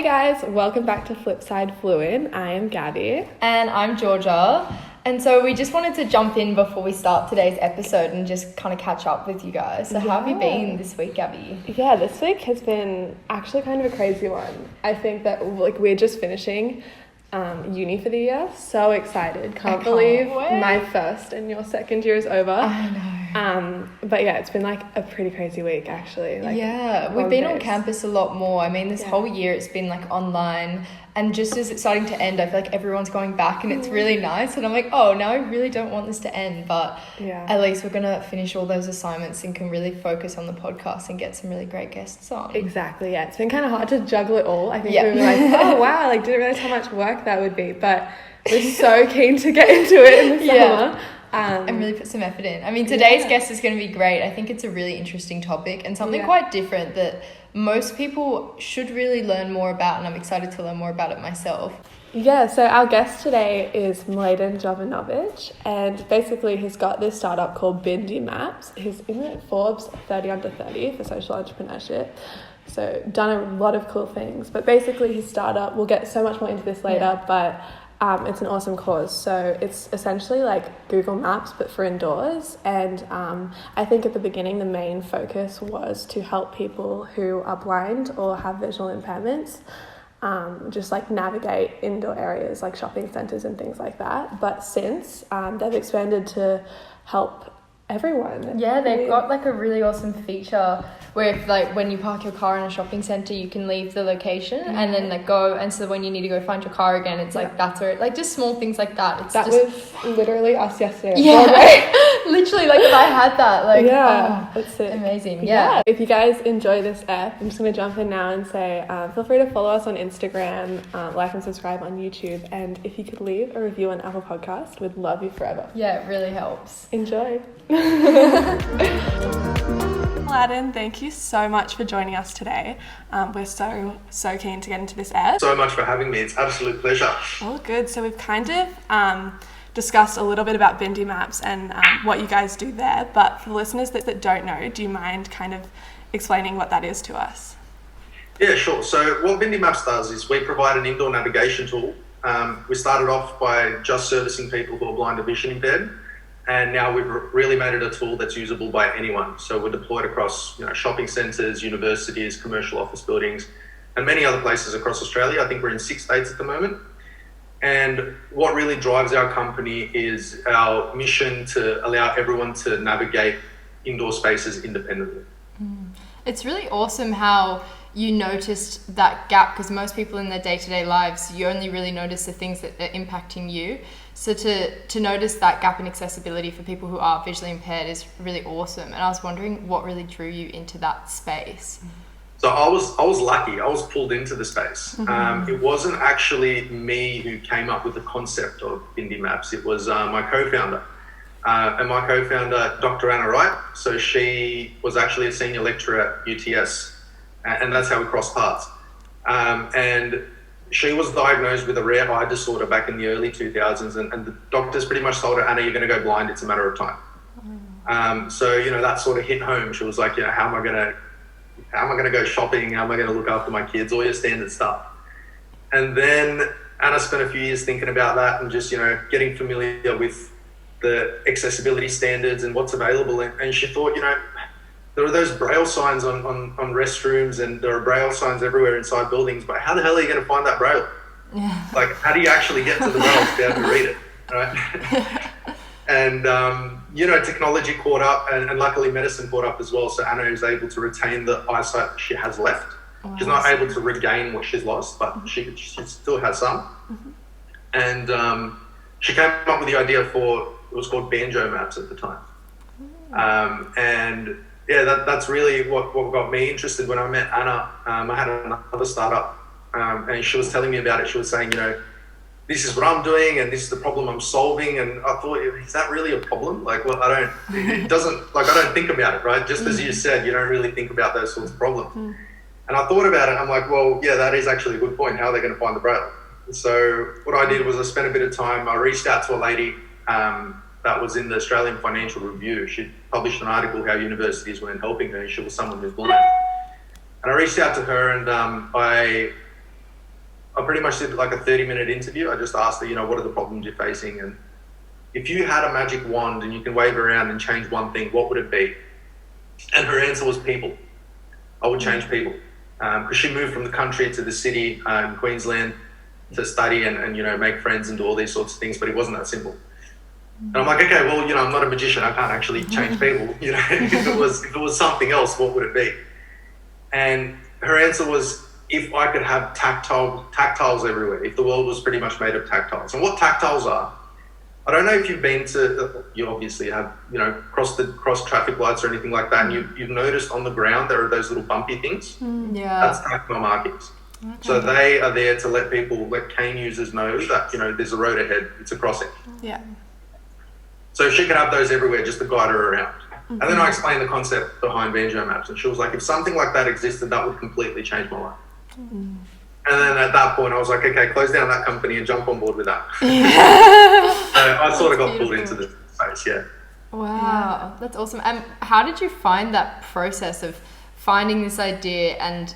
Hey guys, welcome back to Flipside Fluent. I am Gabby. And I'm Georgia. And so we just wanted to jump in before we start today's episode and just kind of catch up with you guys. So how have you been this week, Gabby? Yeah, this week has been actually kind of a crazy one. I think that we're just finishing uni for the year. So excited. Can't believe my first and your second year is over. I know. But yeah, it's been like a pretty crazy week actually. We've been on campus a lot more. I mean, this whole year it's been like online, and just as it's starting to end, I feel like everyone's going back and it's really nice. And I'm like, oh, now I really don't want this to end, but at least we're gonna finish all those assignments and can really focus on the podcast and get some really great guests on. Exactly. Yeah, it's been kind of hard to juggle it all. I think we were like, oh wow, like didn't realize how much work that would be, but we're so keen to get into it in the summer. And really put some effort in. I mean, today's guest is going to be great. I think it's a really interesting topic and something quite different that most people should really learn more about, and I'm excited to learn more about it myself. Yeah, so our guest today is Mladen Jovanovic, and basically he's got this startup called BindiMaps. He's in Forbes 30 under 30 for social entrepreneurship. So done a lot of cool things, but basically his startup, we'll get so much more into this later, but it's an awesome cause. So it's essentially like Google Maps, but for indoors. And I think at the beginning, the main focus was to help people who are blind or have visual impairments just like navigate indoor areas like shopping centres and things like that. But since they've expanded to help everyone. Yeah, they've got like a really awesome feature where if like when you park your car in a shopping centre, you can leave the location and then like go, and so when you need to go find your car again, it's like that's where like just small things like that. It's that was literally us yesterday. Literally, like if I had that, like that's it. Amazing. Yeah. If you guys enjoy this app, I'm just gonna jump in now and say feel free to follow us on Instagram, like and subscribe on YouTube, and if you could leave a review on Apple Podcast, we'd love you forever. Yeah, it really helps. Enjoy. Mladen, thank you so much for joining us today. We're so keen to get into this ed. So much for having me. It's an absolute pleasure. All good. So we've kind of discussed a little bit about BindiMaps and what you guys do there, but for the listeners that don't know, do you mind kind of explaining what that is to us? Yeah, sure. So what BindiMaps does is we provide an indoor navigation tool. We started off by just servicing people who are blind or vision impaired. And now we've really made it a tool that's usable by anyone. So we're deployed across shopping centres, universities, commercial office buildings, and many other places across Australia. I think we're in 6 states at the moment. And what really drives our company is our mission to allow everyone to navigate indoor spaces independently. It's really awesome how you noticed that gap, because most people in their day-to-day lives, you only really notice the things that are impacting you. So to notice that gap in accessibility for people who are visually impaired is really awesome. And I was wondering what really drew you into that space. So I was lucky. I was pulled into the space. It wasn't actually me who came up with the concept of BindiMaps. It was my co-founder. And my co-founder, Dr. Anna Wright. So she was actually a senior lecturer at UTS. And that's how we crossed paths. And she was diagnosed with a rare eye disorder back in the early 2000s, and the doctors pretty much told her, Anna, you're going to go blind. It's a matter of time. So that sort of hit home. She was like, how am I going to go shopping? How am I going to look after my kids? All your standard stuff. And then Anna spent a few years thinking about that and just getting familiar with the accessibility standards and what's available. And she thought, there are those braille signs on restrooms, and there are braille signs everywhere inside buildings, but how the hell are you going to find that braille? Yeah. Like, how do you actually get to the braille to be able to read it, right? And, technology caught up, and luckily medicine caught up as well, so Anna is able to retain the eyesight that she has left. Oh, she's not able to regain what she's lost, but she still has some. And she came up with the idea for, it was called BindiMaps at the time. That's really what got me interested. When I met Anna, I had another startup, and she was telling me about it. She was saying, this is what I'm doing, and this is the problem I'm solving. And I thought, is that really a problem? Like, well, I don't think about it, right? Just as you said, you don't really think about those sorts of problems. And I thought about it. I'm like, well, yeah, that is actually a good point. How are they going to find the braille? And so what I did was I spent a bit of time. I reached out to a lady that was in the Australian Financial Review. She published an article how universities weren't helping her. She was someone who's blind. And I reached out to her, and I pretty much did like a 30-minute interview. I just asked her, you know, what are the problems you're facing? And if you had a magic wand and you can wave around and change one thing, what would it be? And her answer was people. I would change people. Because she moved from the country to the city in Queensland to study and, you know, make friends and do all these sorts of things, but it wasn't that simple. And I'm like, okay, well, you know, I'm not a magician. I can't actually change people. You know, if it was something else, what would it be? And her answer was, if I could have tactiles everywhere, if the world was pretty much made of tactiles. And what tactiles are, I don't know if you've been to, you obviously have, you know, cross traffic lights or anything like that, and you've noticed on the ground there are those little bumpy things. Yeah. That's tactile markings. Okay. So they are there to let cane users know that, you know, there's a road ahead, it's a crossing. Yeah. So she could have those everywhere just to guide her around. And then I explained the concept behind BindiMaps, and she was like, if something like that existed, that would completely change my life. And then at that point, I was like, okay, close down that company and jump on board with that. So I sort of got pulled into the space, yeah. Wow, that's awesome. And how did you find that process of finding this idea and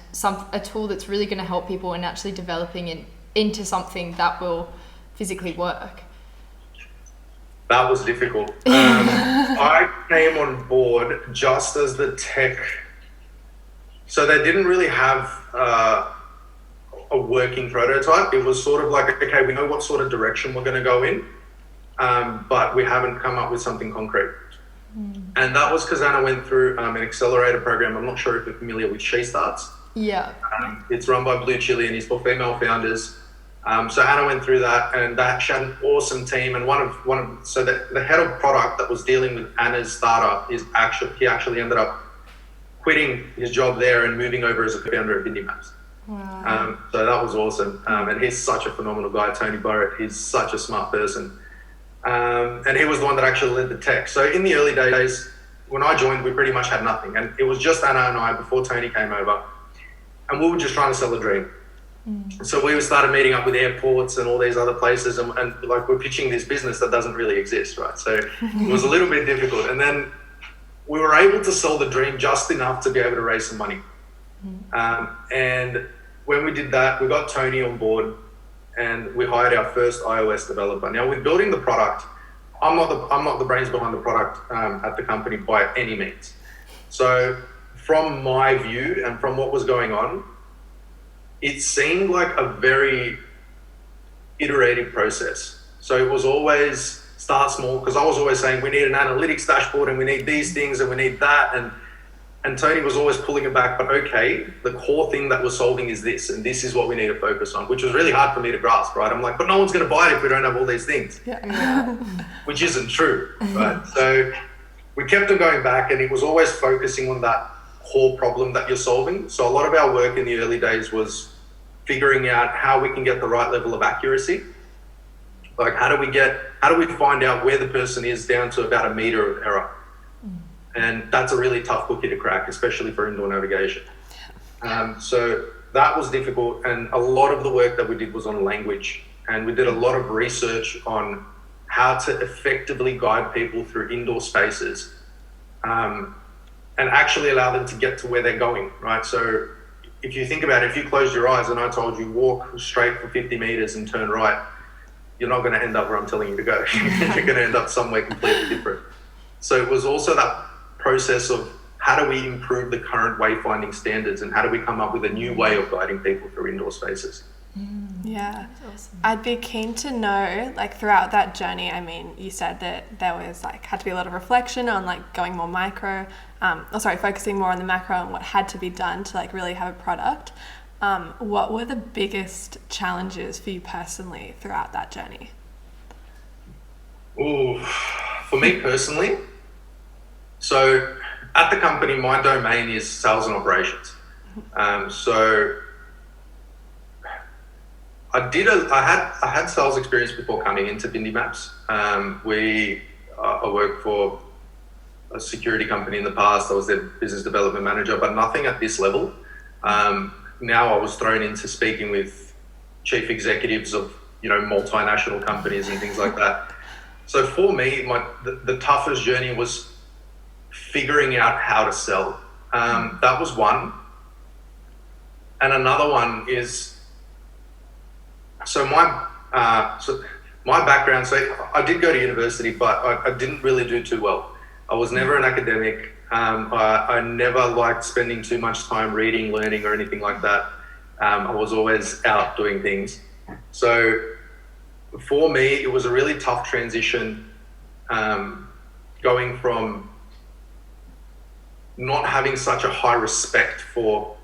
a tool that's really going to help people and actually developing it into something that will physically work? That was difficult. I came on board just as the tech, so they didn't really have a working prototype. It was sort of like, okay, we know what sort of direction we're going to go in, but we haven't come up with something concrete. And that was because Anna went through an accelerator program. I'm not sure if you're familiar with She Starts. Yeah. It's run by Blue Chili and it's for female founders. So Anna went through that, and she had an awesome team. And so the head of product that was dealing with Anna's startup he actually ended up quitting his job there and moving over as a founder at BindiMaps. Wow. So that was awesome. And he's such a phenomenal guy, Tony Burrett. He's such a smart person. And he was the one that actually led the tech. So in the early days, when I joined, we pretty much had nothing. And it was just Anna and I before Tony came over. And we were just trying to sell a dream. So we started meeting up with airports and all these other places, and like we're pitching this business that doesn't really exist, right? So it was a little bit difficult. And then we were able to sell the dream just enough to be able to raise some money. And when we did that, we got Tony on board and we hired our first iOS developer. Now, with building the product, I'm not the brains behind the product at the company by any means. So from my view and from what was going on, it seemed like a very iterative process. So it was always start small, because I was always saying we need an analytics dashboard and we need these things and we need that. And Tony was always pulling it back, but okay, the core thing that we're solving is this, and this is what we need to focus on, which was really hard for me to grasp, right? I'm like, but no one's going to buy it if we don't have all these things, which isn't true, right? So we kept on going back, and it was always focusing on that core problem that you're solving. So a lot of our work in the early days was figuring out how we can get the right level of accuracy. Like how do we find out where the person is down to about a meter of error? And that's a really tough cookie to crack, especially for indoor navigation. So that was difficult. And a lot of the work that we did was on language. And we did a lot of research on how to effectively guide people through indoor spaces and actually allow them to get to where they're going, right? So if you think about it, if you closed your eyes and I told you walk straight for 50 meters and turn right, you're not going to end up where I'm telling you to go. You're going to end up somewhere completely different. So it was also that process of how do we improve the current wayfinding standards and how do we come up with a new way of guiding people through indoor spaces? Yeah, awesome. I'd be keen to know, like throughout that journey, I mean, you said that there was had to be a lot of reflection on going more micro, focusing more on the macro and what had to be done to really have a product. What were the biggest challenges for you personally throughout that journey? Ooh, for me personally, so at the company, my domain is sales and operations. So I had sales experience before coming into BindiMaps. I worked for a security company in the past. I was their business development manager, but nothing at this level. Now I was thrown into speaking with chief executives of multinational companies and things like that. So for me, the toughest journey was figuring out how to sell. That was one. And another one is so my background, so I did go to university, but I didn't really do too well. I was never an academic. I never liked spending too much time reading, learning, or anything like that. I was always out doing things. So for me, it was a really tough transition, going from not having such a high respect for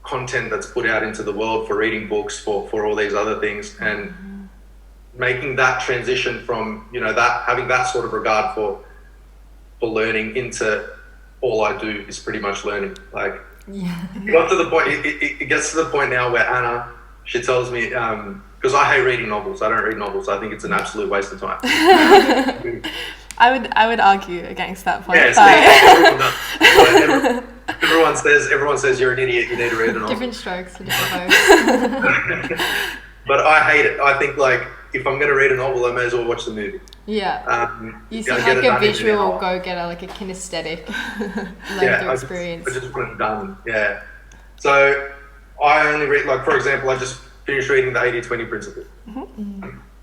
content that's put out into the world, for reading books, for all these other things, and making that transition from, that having that sort of regard for learning into all I do is pretty much learning. Like, got to the point, it gets to the point now where Anna, she tells me, because I hate reading novels. I don't read novels. I think it's an absolute waste of time. I would argue against that point. Yeah, everyone says you're an idiot. You need to read a novel. Different strokes for different folks. But I hate it. I think, like, if I'm going to read a novel, I may as well watch the movie. Yeah. You see like a visual go-getter, like a kinesthetic experience. I just want it done. Yeah. So I only read, like, for example, I just finished reading the 80-20 principle.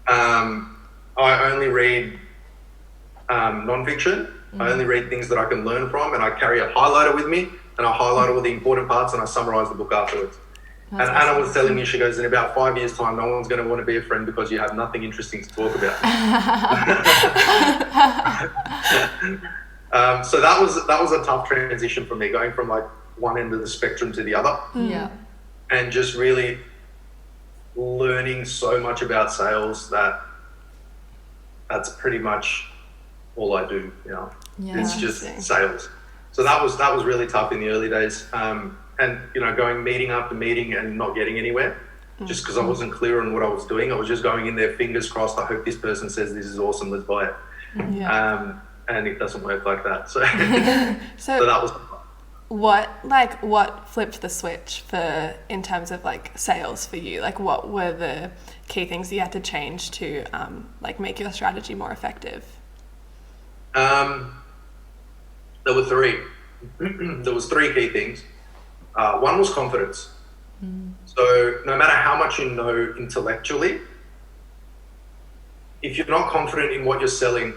I only read non-fiction. I only read things that I can learn from, and I carry a highlighter with me, and I highlight all the important parts, and I summarize the book afterwards. That's and Anna was telling me, she goes, in about 5 years' time, no one's going to want to be a friend because you have nothing interesting to talk about. So that was a tough transition for me, going from like one end of the spectrum to the other. Yeah. And just really learning so much about sales that's pretty much all I do. It's just sales. So that was really tough in the early days. And going meeting after meeting and not getting anywhere, just because I wasn't clear on what I was doing. I was just going in there, fingers crossed. I hope this person says this is awesome. Let's buy it. And it doesn't work like that. So, so that was. What flipped the switch in terms of like sales for you? Like, what were the key things you had to change to make your strategy more effective? There were three. There was three key things. One was confidence. So no matter how much you know intellectually, if you're not confident in what you're selling,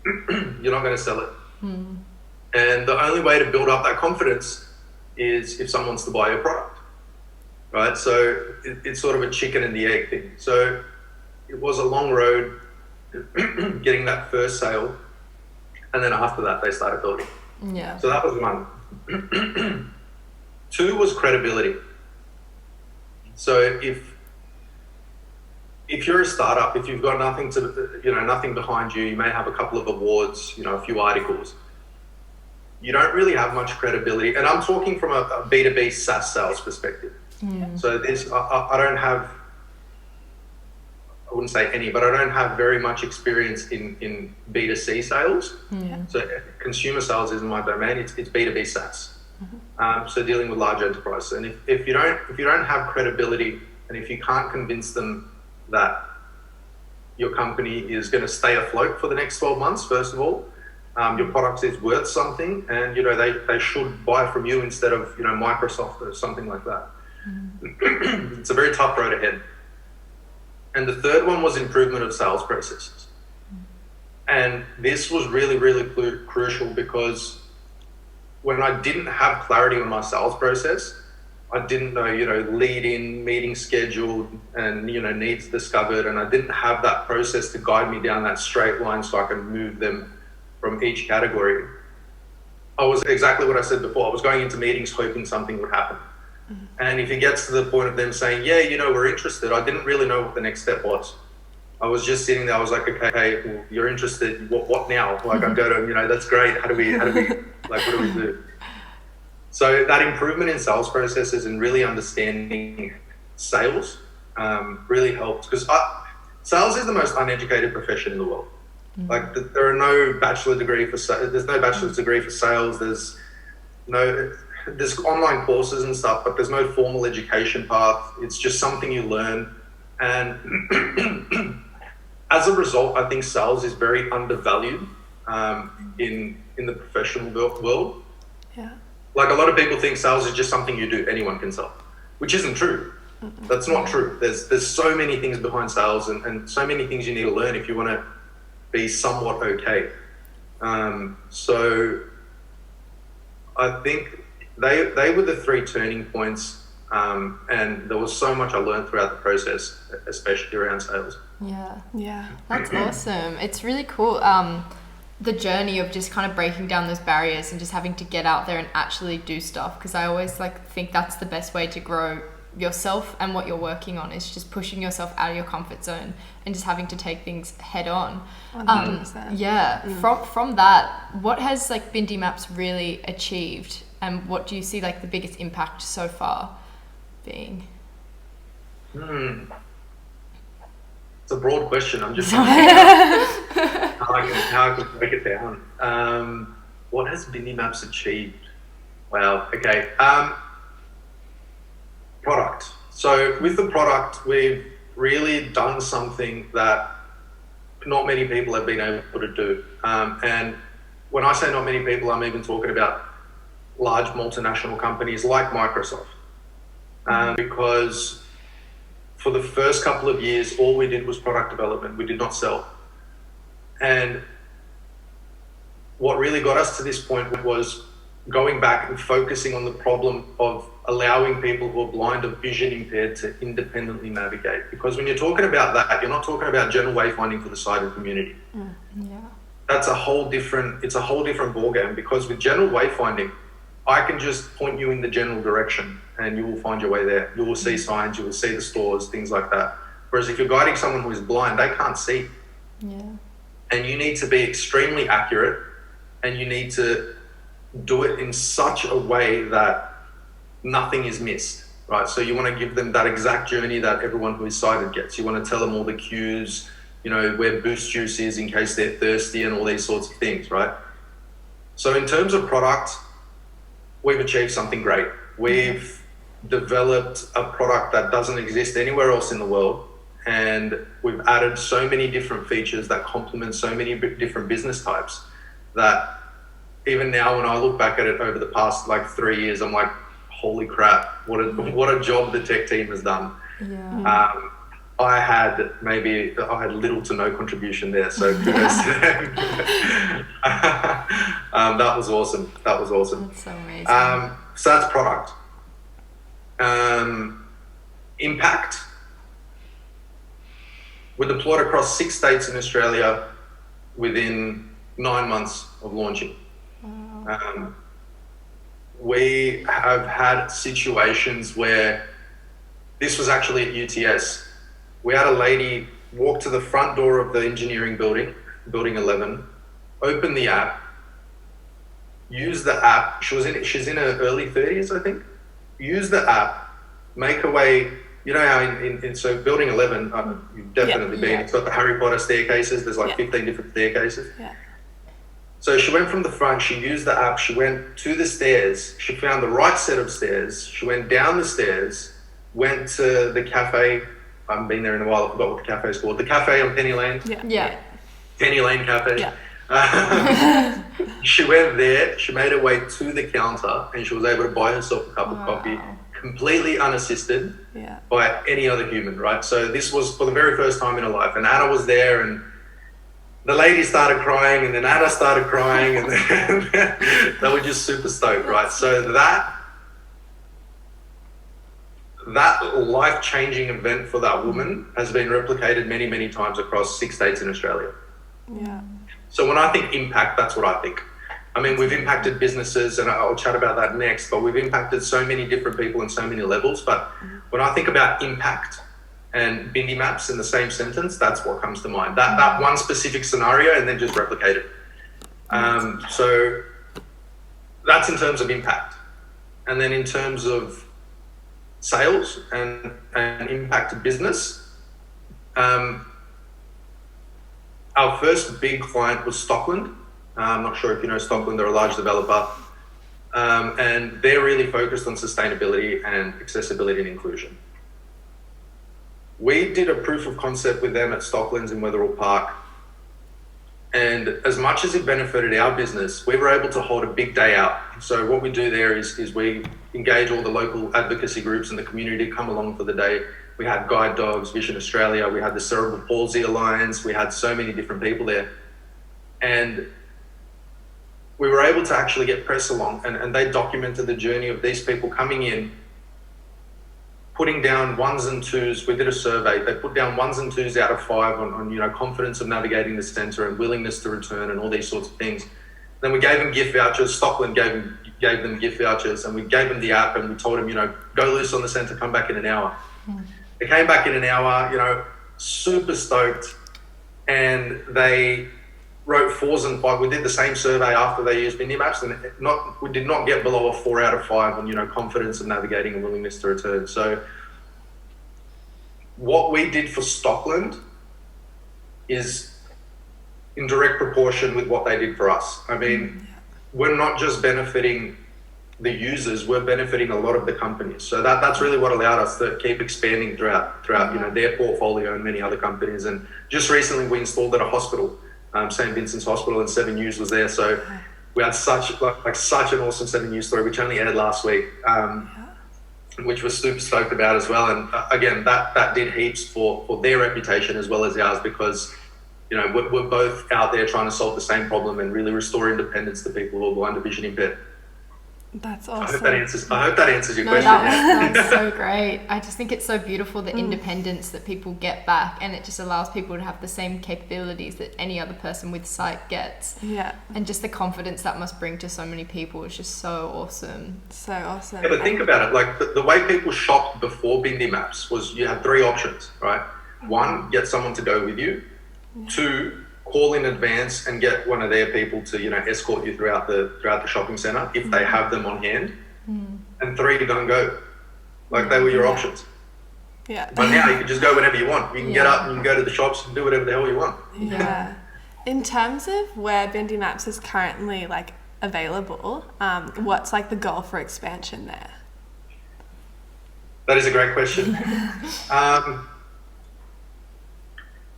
you're not going to sell it. And the only way to build up that confidence is if someone wants to buy your product, right? So it's sort of a chicken and the egg thing. So it was a long road getting that first sale, and then after that they started building. Yeah. So that was one. Two was credibility. So if you're a startup, if you've got nothing behind you, you may have a couple of awards, a few articles. You don't really have much credibility. And I'm talking from a B2B SaaS sales perspective. So I don't have, I wouldn't say any, but I don't have very much experience in B2C sales. So consumer sales isn't my domain. It's B2B SaaS. So dealing with large enterprises. And if you don't have credibility, and if you can't convince them that your company is going to stay afloat for the next 12 months, first of all, your product is worth something, and they should buy from you instead of Microsoft or something like that. It's a very tough road ahead. And the third one was improvement of sales processes. And this was really, really crucial, because when I didn't have clarity on my sales process, I didn't know, lead in, meeting scheduled, and, needs discovered. And I didn't have that process to guide me down that straight line so I can move them from each category. I was exactly what I said before. I was going into meetings hoping something would happen. And if it gets to the point of them saying, yeah, we're interested, I didn't really know what the next step was. I was just sitting there. I was like, okay, well, you're interested. What now? Like, I go to, that's great. How do we, like, what do we do? So that improvement in sales processes and really understanding sales really helps, because sales is the most uneducated profession in the world. Like, there are no bachelor's degree for there's no bachelor's degree for sales. There's online courses and stuff, but there's no formal education path. It's just something you learn. And as a result, I think sales is very undervalued in the professional world. Yeah. Like, a lot of people think sales is just something you do. Anyone can sell, which isn't true. That's not true. There's so many things behind sales and so many things you need to learn if you want to be somewhat okay. So I think they were the three turning points, and there was so much I learned throughout the process, especially around sales. Yeah, that's awesome. It's really cool, the journey of just kind of breaking down those barriers and just having to get out there and actually do stuff, because I always think that's the best way to grow yourself and what you're working on, is just pushing yourself out of your comfort zone and just having to take things head on. 100%. From that, what has BindiMaps really achieved, and what do you see the biggest impact so far being? It's a broad question. I'm just trying to figure out how I can break it down. What has BindiMaps achieved? Wow. Okay. Product. So with the product, we've really done something that not many people have been able to do. And when I say not many people, I'm even talking about large multinational companies like Microsoft. Because for the first couple of years, all we did was product development. We did not sell. And what really got us to this point was going back and focusing on the problem of allowing people who are blind or vision impaired to independently navigate. Because when you're talking about that, you're not talking about general wayfinding for the sighted community. That's it's a whole different ballgame, because with general wayfinding, I can just point you in the general direction and you will find your way there. You will see signs, you will see the stores, things like that. Whereas if you're guiding someone who is blind, they can't see. And you need to be extremely accurate, and you need to do it in such a way that nothing is missed, right? So you want to give them that exact journey that everyone who is sighted gets. You want to tell them all the cues, where boost juice is in case they're thirsty and all these sorts of things, right? So in terms of product, we've achieved something great. We've developed a product that doesn't exist anywhere else in the world, and we've added so many different features that complement so many different business types that even now when I look back at it over the past 3 years, I'm like, holy crap, what a job the tech team has done. I had little to no contribution there, so kudos to them. That was awesome. That's so amazing. So that's product. Impact. We're deployed across 6 states in Australia within 9 months of launching. We have had situations where this was actually at UTS. We had a lady walk to the front door of the engineering building, building 11, open the app, use the app. She's in her early 30s, I think. Use the app, make her way. You know how so building 11, you've definitely been. It's got the Harry Potter staircases. There's 15 different staircases. So she went from the front, she used the app, she went to the stairs, she found the right set of stairs, she went down the stairs, went to the cafe. I haven't been there in a while, I forgot what the cafe is called. The cafe on Penny Lane? Penny Lane Cafe. She went there, she made her way to the counter, and she was able to buy herself a cup of coffee, completely unassisted by any other human, right? So this was for the very first time in her life, and Anna was there, and the lady started crying, and then Anna started crying, and then they were just super stoked, right? So that life-changing event for that woman has been replicated many, many times across 6 states in Australia. So when I think impact, that's what I think. I mean, we've impacted businesses, and I'll chat about that next, but we've impacted so many different people in so many levels. But when I think about impact and BindiMaps in the same sentence, that's what comes to mind. That one specific scenario, and then just replicate it. So that's in terms of impact. And then in terms of sales and impact to business, our first big client was Stockland. I'm not sure if you know Stockland, they're a large developer. And they're really focused on sustainability and accessibility and inclusion. We did a proof of concept with them at Stocklands in Wetherill Park And as much as it benefited our business, we were able to hold a big day out. So what we do there is we engage all the local advocacy groups in the community to come along for the day. We had Guide Dogs, Vision Australia, we had the Cerebral Palsy Alliance, we had so many different people there. And we were able to actually get press along, and they documented the journey of these people coming in, putting down ones and twos. We did a survey. They put down 1s and 2s out of 5 on confidence of navigating the centre and willingness to return and all these sorts of things. Then we gave them gift vouchers. Stockland gave them gift vouchers, and we gave them the app, and we told them, go loose on the centre, come back in an hour. They came back in an hour, super stoked, and they wrote 4s and 5s. We did the same survey after they used BindiMaps, and we did not get below a 4 out of 5 on confidence of navigating and willingness to return. So what we did for Stockland is in direct proportion with what they did for us. I mean, we're not just benefiting the users, we're benefiting a lot of the companies. So that's really what allowed us to keep expanding throughout their portfolio and many other companies. And just recently we installed at a hospital, St. Vincent's Hospital, and 7 News was there. So we had such an awesome 7 News story, which only aired last week, which we're super stoked about as well. And again, that did heaps for their reputation as well as ours, because we're both out there trying to solve the same problem and really restore independence to people who are blind or vision impaired. That's awesome. I hope that answers your question. That's so great. I just think it's so beautiful, the independence that people get back, and it just allows people to have the same capabilities that any other person with sight gets. Yeah. And just the confidence that must bring to so many people is just so awesome. So awesome. Yeah, but think about it. Like the way people shopped before BindiMaps was you had 3 options, right? 1, get someone to go with you. 2, call in advance and get one of their people to escort you throughout the shopping centre if they have them on hand. And 3, don't go. Like they were your options. Yeah. But now you can just go whenever you want. You can get up and you can go to the shops and do whatever the hell you want. Yeah. In terms of where BindiMaps is currently available, what's the goal for expansion there? That is a great question.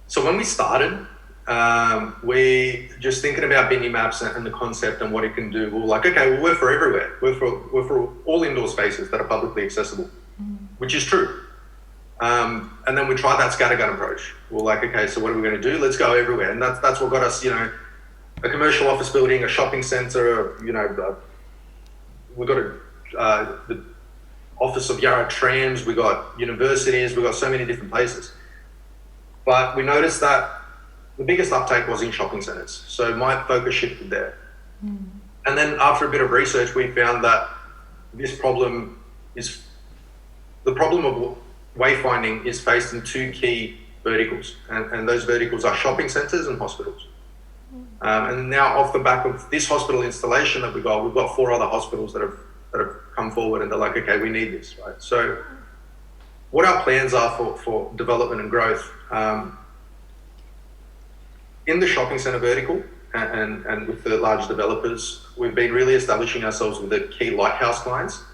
So when we started, we just thinking about BindiMaps and the concept and what it can do. We were like, okay, well, we're for everywhere. We're for all indoor spaces that are publicly accessible, which is true. And then we tried that scattergun approach. We're like, okay, so what are we going to do? Let's go everywhere. And that's what got us, a commercial office building, a shopping centre, we got the office of Yarra Trams, we got universities, we got so many different places. But we noticed that the biggest uptake was in shopping centres. So my focus shifted there. And then after a bit of research, we found that the problem of wayfinding is faced in 2 key verticals. And those verticals are shopping centres and hospitals. And now off the back of this hospital installation that we've got 4 other hospitals that have come forward, and they're like, okay, we need this, right? So what our plans are for development and growth, in the shopping centre vertical and with the large developers, we've been really establishing ourselves with the key lighthouse clients.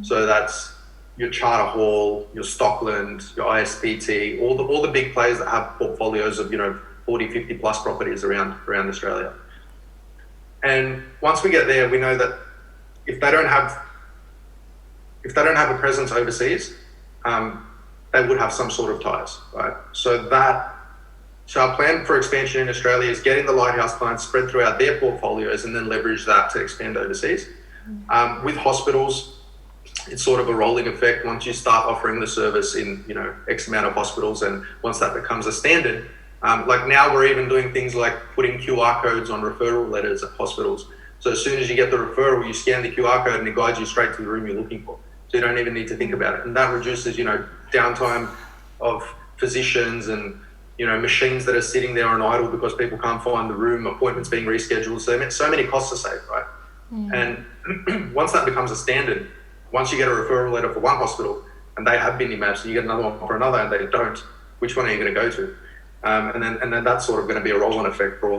So that's your Charter Hall, your Stockland, your ISPT, all the big players that have portfolios of 40, 50 plus properties around Australia. And once we get there, we know that if they don't have a presence overseas, they would have some sort of ties, right? So our plan for expansion in Australia is getting the lighthouse clients spread throughout their portfolios and then leverage that to expand overseas. With hospitals, it's sort of a rolling effect. Once you start offering the service in X amount of hospitals, and once that becomes a standard, like now we're even doing things like putting QR codes on referral letters at hospitals. So as soon as you get the referral, you scan the QR code and it guides you straight to the room you're looking for. So you don't even need to think about it. And that reduces, downtime of physicians and, machines that are sitting there on idle because people can't find the room, appointments being rescheduled. So many costs are saved, right? And once that becomes a standard, once you get a referral letter for one hospital and they have BindiMaps, and you get another one for another and they don't, which one are you going to go to? And then that's sort of going to be a roll-on effect for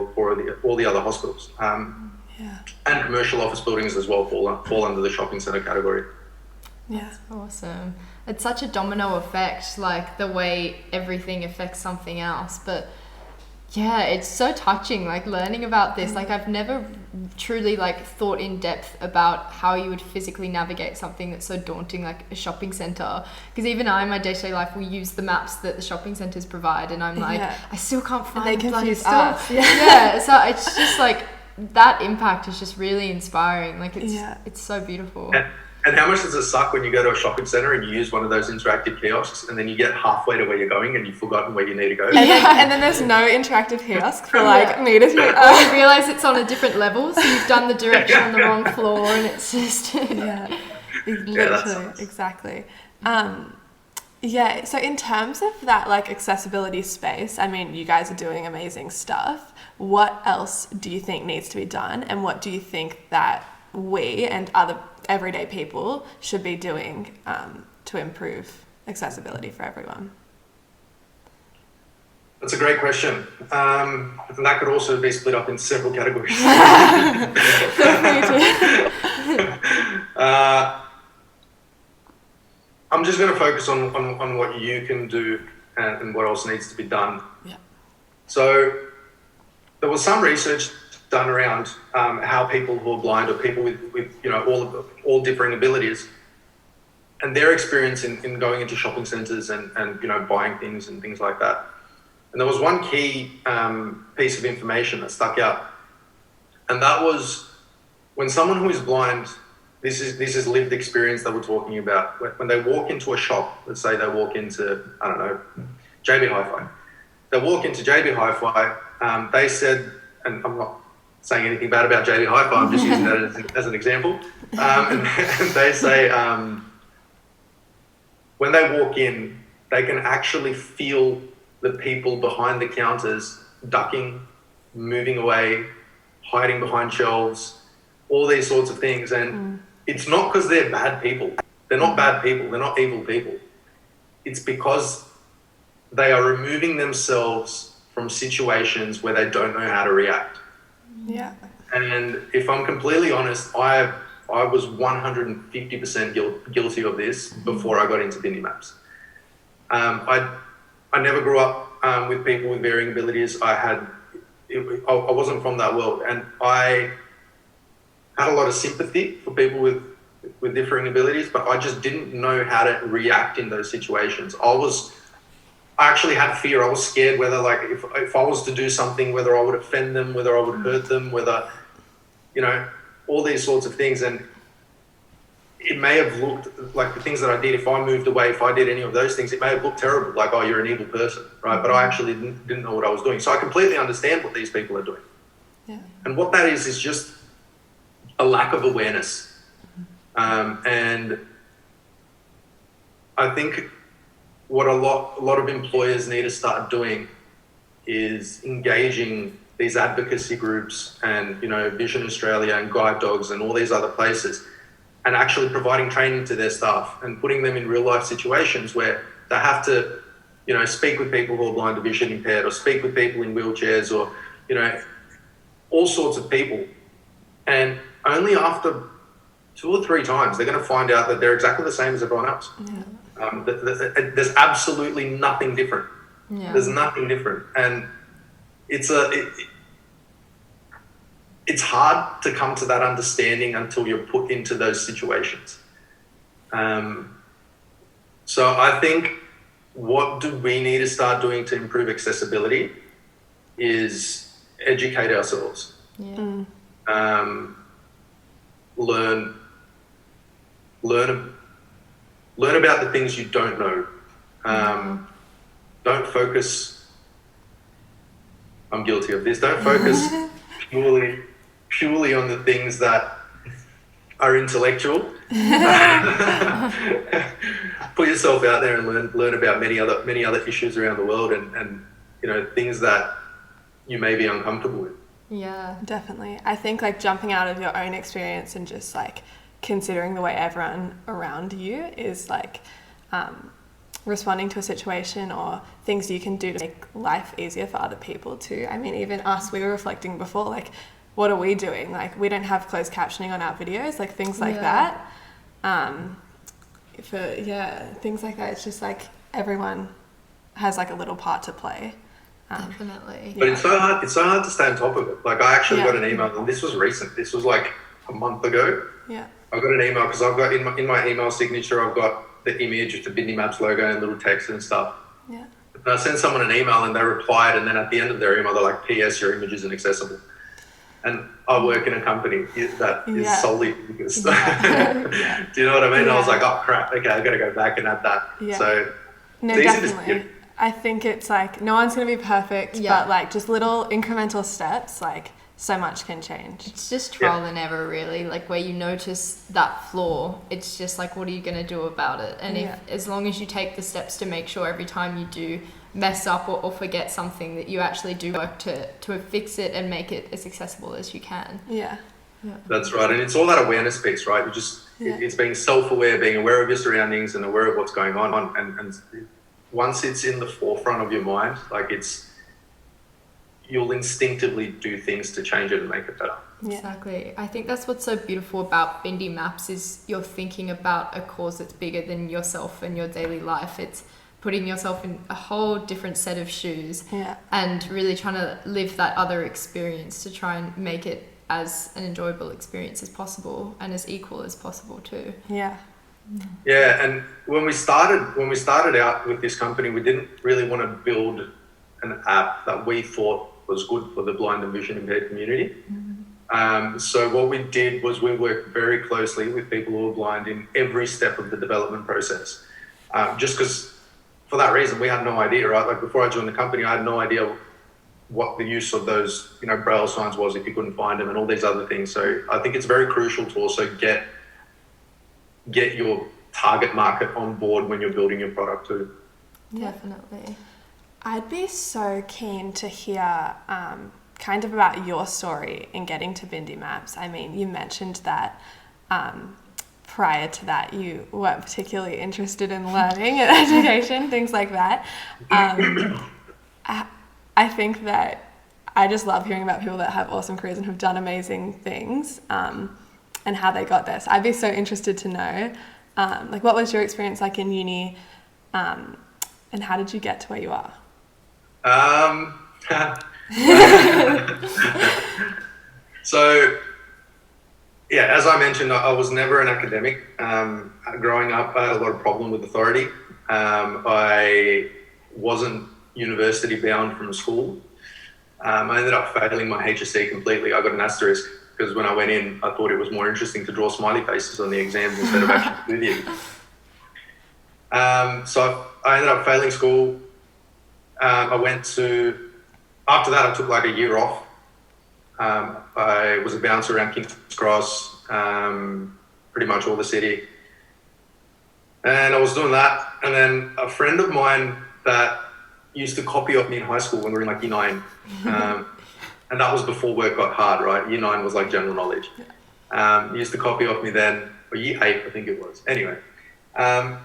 all the other hospitals. And commercial office buildings as well fall under the shopping centre category. Yeah. That's awesome. It's such a domino effect, like the way everything affects something else. But Yeah, it's so touching, like learning about this. Like I've never truly like thought in depth about how you would physically navigate something that's so daunting, like a shopping center. Because even I, in my day-to-day life, we use the maps that the shopping centers provide, and I'm like, I still can't find they the bloody confuse stuff. us. Yeah, so it's just like that impact is just really inspiring. Like it's so beautiful. And how much does it suck when you go to a shopping centre and you use one of those interactive kiosks and then you get halfway to where you're going and you've forgotten where you need to go? And then there's no interactive kiosk for like meters. Or you realise it's on a different level, so you've done the direction on the wrong floor, and it's just... Literally, exactly. So in terms of that like accessibility space, I mean, you guys are doing amazing stuff. What else do you think needs to be done, and what do you think that we and other everyday people should be doing to improve accessibility for everyone? That's a great question. And that could also be split up in several categories. I'm just going to focus on what you can do and what else needs to be done. Yeah. So there was some research done around how people who are blind or people with all differing abilities and their experience in going into shopping centres and buying things and things like that. And there was one key piece of information that stuck out, and that was when someone who is blind, this is lived experience that we're talking about. When they walk into a shop, let's say they walk into, I don't know, JB Hi-Fi. They walk into JB Hi-Fi, they said, and I'm not saying anything bad about JB Hi-Fi, I'm just using that as an example. And they say when they walk in, they can actually feel the people behind the counters ducking, moving away, hiding behind shelves, all these sorts of things. And it's not because they're bad people. They're not bad people. They're not evil people. It's because they are removing themselves from situations where they don't know how to react. Yeah. And if I'm completely honest, I was 150% guilty of this before I got into BindiMaps. I never grew up with people with varying abilities. I wasn't from that world, and I had a lot of sympathy for people with differing abilities, but I just didn't know how to react in those situations. I actually had fear. I was scared whether, like, if I was to do something, whether I would offend them, whether I would hurt them, whether, all these sorts of things. And it may have looked like the things that I did, if I moved away, if I did any of those things, it may have looked terrible, like, oh, you're an evil person, right? But I actually didn't know what I was doing. So I completely understand what these people are doing. Yeah. And what that is just a lack of awareness. And I think what a lot of employers need to start doing is engaging these advocacy groups and, Vision Australia and Guide Dogs and all these other places, and actually providing training to their staff and putting them in real life situations where they have to, speak with people who are blind or vision impaired, or speak with people in wheelchairs, or, all sorts of people. And only after 2 or 3 times, they're going to find out that they're exactly the same as everyone else. Yeah. There's absolutely nothing different. Yeah. There's nothing different. And it's hard to come to that understanding until you're put into those situations. So I think what do we need to start doing to improve accessibility is educate ourselves. Yeah. Learn about the things you don't know. Don't focus. I'm guilty of this. Don't focus purely on the things that are intellectual. Put yourself out there and learn about many other issues around the world and things that you may be uncomfortable with. Yeah, definitely. I think like jumping out of your own experience and just like considering the way everyone around you is like responding to a situation or things you can do to make life easier for other people too. I mean, even us, we were reflecting before, like, what are we doing? Like, we don't have closed captioning on our videos, like things like that. Things like that. It's just like everyone has like a little part to play. Definitely. But it's so hard. It's so hard to stay on top of it. Like I actually got an email, and this was recent. This was like a month ago. Yeah. I got an email because I've got in my email signature, I've got the image of the BindiMaps logo and little text and stuff. Yeah. And I sent someone an email, and they replied, and then at the end of their email, they're like, "P.S. Your image isn't accessible." And I work in a company that is solely because. Do you know what I mean? Yeah. I was like, "Oh crap! Okay, I got to go back and add that." Yeah. So. No, definitely. I think it's like no one's going to be perfect, but like just little incremental steps, like so much can change. It's just trial and error, really. Like where you notice that flaw, it's just like, what are you going to do about it? And if as long as you take the steps to make sure every time you do mess up or forget something that you actually do work to fix it and make it as accessible as you can. Yeah. That's right. And it's all that awareness piece, right? You just, it's being self-aware, being aware of your surroundings and aware of what's going on. And once it's in the forefront of your mind, like you'll instinctively do things to change it and make it better. Yeah. Exactly. I think that's what's so beautiful about BindiMaps is you're thinking about a cause that's bigger than yourself and your daily life. It's putting yourself in a whole different set of shoes and really trying to live that other experience to try and make it as an enjoyable experience as possible and as equal as possible too. Yeah. Yeah, and when we started out with this company, we didn't really want to build an app that we thought was good for the blind and vision impaired community. So what we did was we worked very closely with people who are blind in every step of the development process. Just because for that reason, we had no idea, right? Like before I joined the company, I had no idea what the use of those, braille signs was if you couldn't find them and all these other things. So I think it's very crucial to also get your target market on board when you're building your product too. Definitely. I'd be so keen to hear kind of about your story in getting to BindiMaps. I mean, you mentioned that prior to that you weren't particularly interested in learning and education, things like that. I think that I just love hearing about people that have awesome careers and have done amazing things and how they got there. So I'd be so interested to know, like, what was your experience like in uni and how did you get to where you are? So, yeah, as I mentioned, I was never an academic. Growing up, I had a lot of problem with authority. I wasn't university bound from school. I ended up failing my HSC completely. I got an asterisk because when I went in, I thought it was more interesting to draw smiley faces on the exams instead of actually studying. So I ended up failing school. After that, I took like a year off. I was a bouncer around King's Cross, pretty much all the city. And I was doing that. And then a friend of mine that used to copy off me in high school when we were in like year 9. And that was before work got hard, right? Year 9 was like general knowledge. He used to copy off me then, or year 8, I think it was. Anyway, I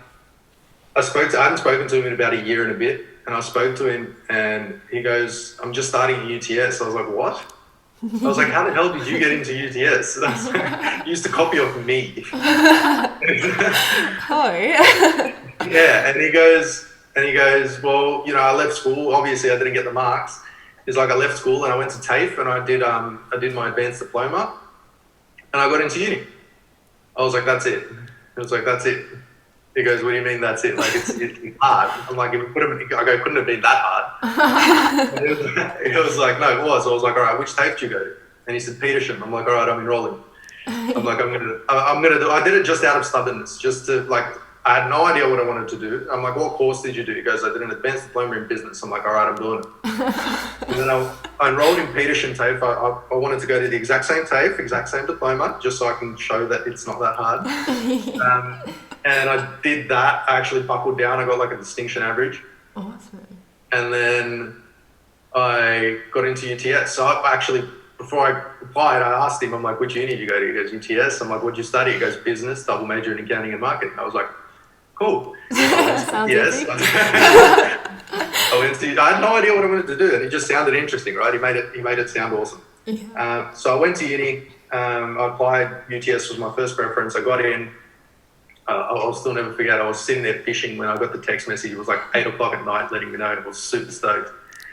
hadn't spoken to him in about a year and a bit. And I spoke to him and he goes, "I'm just starting at UTS." I was like, "What?" I was like, "How the hell did you get into UTS?" He used to copy off me. Oh. Yeah, and he goes, "Well, I left school. Obviously, I didn't get the marks." He's like, "I left school and I went to TAFE and I did my advanced diploma and I got into uni." I was like, "That's it." He was like, "That's it." He goes, "What do you mean that's it? Like it's hard." I'm like, "Couldn't have been that hard." He was like, "No, it was." I was like, "All right, which TAFE do you go to?" And he said, "Petersham." I'm like, "All right, I'm enrolling." I'm like, I'm gonna do. I did it just out of stubbornness, just to like. I had no idea what I wanted to do. I'm like, "What course did you do?" He goes, "I did an advanced diploma in business." I'm like, "All right, I'm doing it." And then I enrolled in Petersham TAFE. I wanted to go to the exact same TAFE, exact same diploma, just so I can show that it's not that hard. And I did that. I actually buckled down. I got like a distinction average. Awesome. And then I got into UTS. So I actually, before I applied, I asked him, I'm like, "Which uni did you go to?" He goes, "UTS." I'm like, "What'd you study?" He goes, "Business, double major in accounting and marketing." I was like, "Cool." Sounds yes. easy. I had no idea what I wanted to do, and it just sounded interesting, right? He made it sound awesome. Yeah. So I went to uni. I applied. UTS was my first preference. I got in. I'll still never forget. I was sitting there fishing when I got the text message. It was like 8 o'clock at night, letting me know. I was super stoked.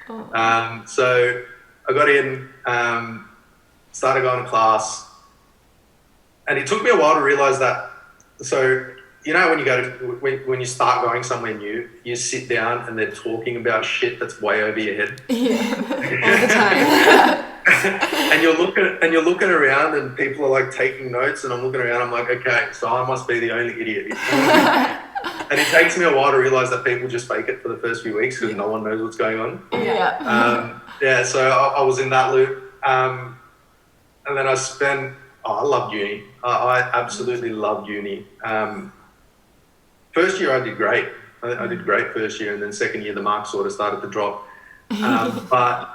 So I got in, started going to class, and it took me a while to realize that. So, you know, when you start going somewhere new, you sit down and they're talking about shit that's way over your head. Yeah, all the time. and you're looking around, and people are like taking notes, and I'm looking around. I'm like, okay, so I must be the only idiot. And it takes me a while to realize that people just fake it for the first few weeks because no one knows what's going on. Yeah. So I was in that loop, and then I loved uni. I absolutely loved uni. First year I did great. I did great first year, and then second year the marks sort of started to drop. But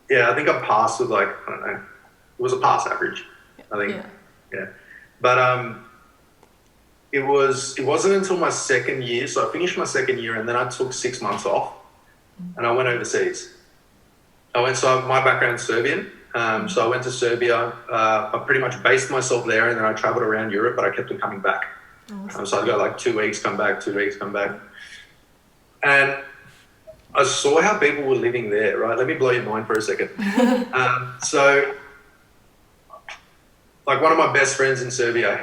yeah, I think I passed with like, I don't know, it was a pass average, I think. Yeah. But it wasn't until my second year, so I finished my second year, and then I took 6 months off, and I went overseas. So my background's Serbian, so I went to Serbia. I pretty much based myself there, and then I traveled around Europe, but I kept on coming back. Awesome. So I'd go like 2 weeks, come back, 2 weeks, come back. And I saw how people were living there, right? Let me blow your mind for a second. So like one of my best friends in Serbia,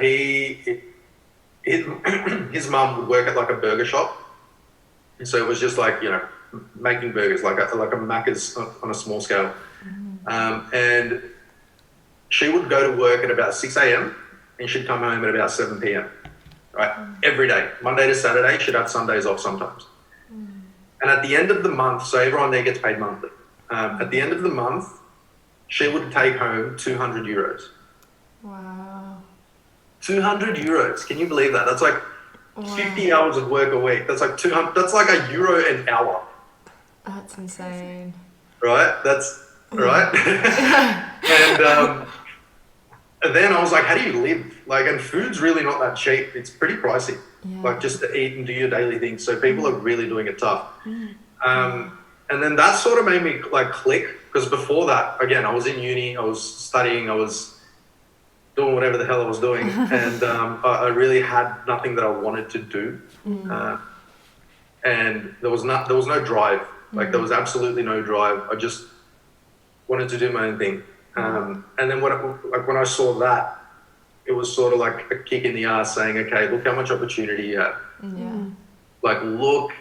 his mum would work at like a burger shop. And so it was just like, you know, making burgers, like a Macca's on a small scale. And she would go to work at about 6 a.m. and she'd come home at about 7 p.m. Right? Every day, Monday to Saturday. She'd have Sundays off sometimes. And at the end of the month, so everyone there gets paid monthly. At the end of the month, she would take home 200 euros. Wow. 200 euros. Can you believe that? That's like 50 hours of work a week. That's like 200. That's like €1 an hour. That's insane. Right? That's right. And then I was like, how do you live? Like, and food's really not that cheap. It's pretty pricey. Yeah. Like just to eat and do your daily things. So people are really doing it tough. And then that sort of made me like click, because before that, again, I was in uni, I was studying, I was doing whatever the hell I was doing. And I really had nothing that I wanted to do. And there was no drive. Like there was absolutely no drive. I just wanted to do my own thing. And then when I saw that, it was sort of like a kick in the ass saying, okay, look how much opportunity you have. Yeah. Like, look,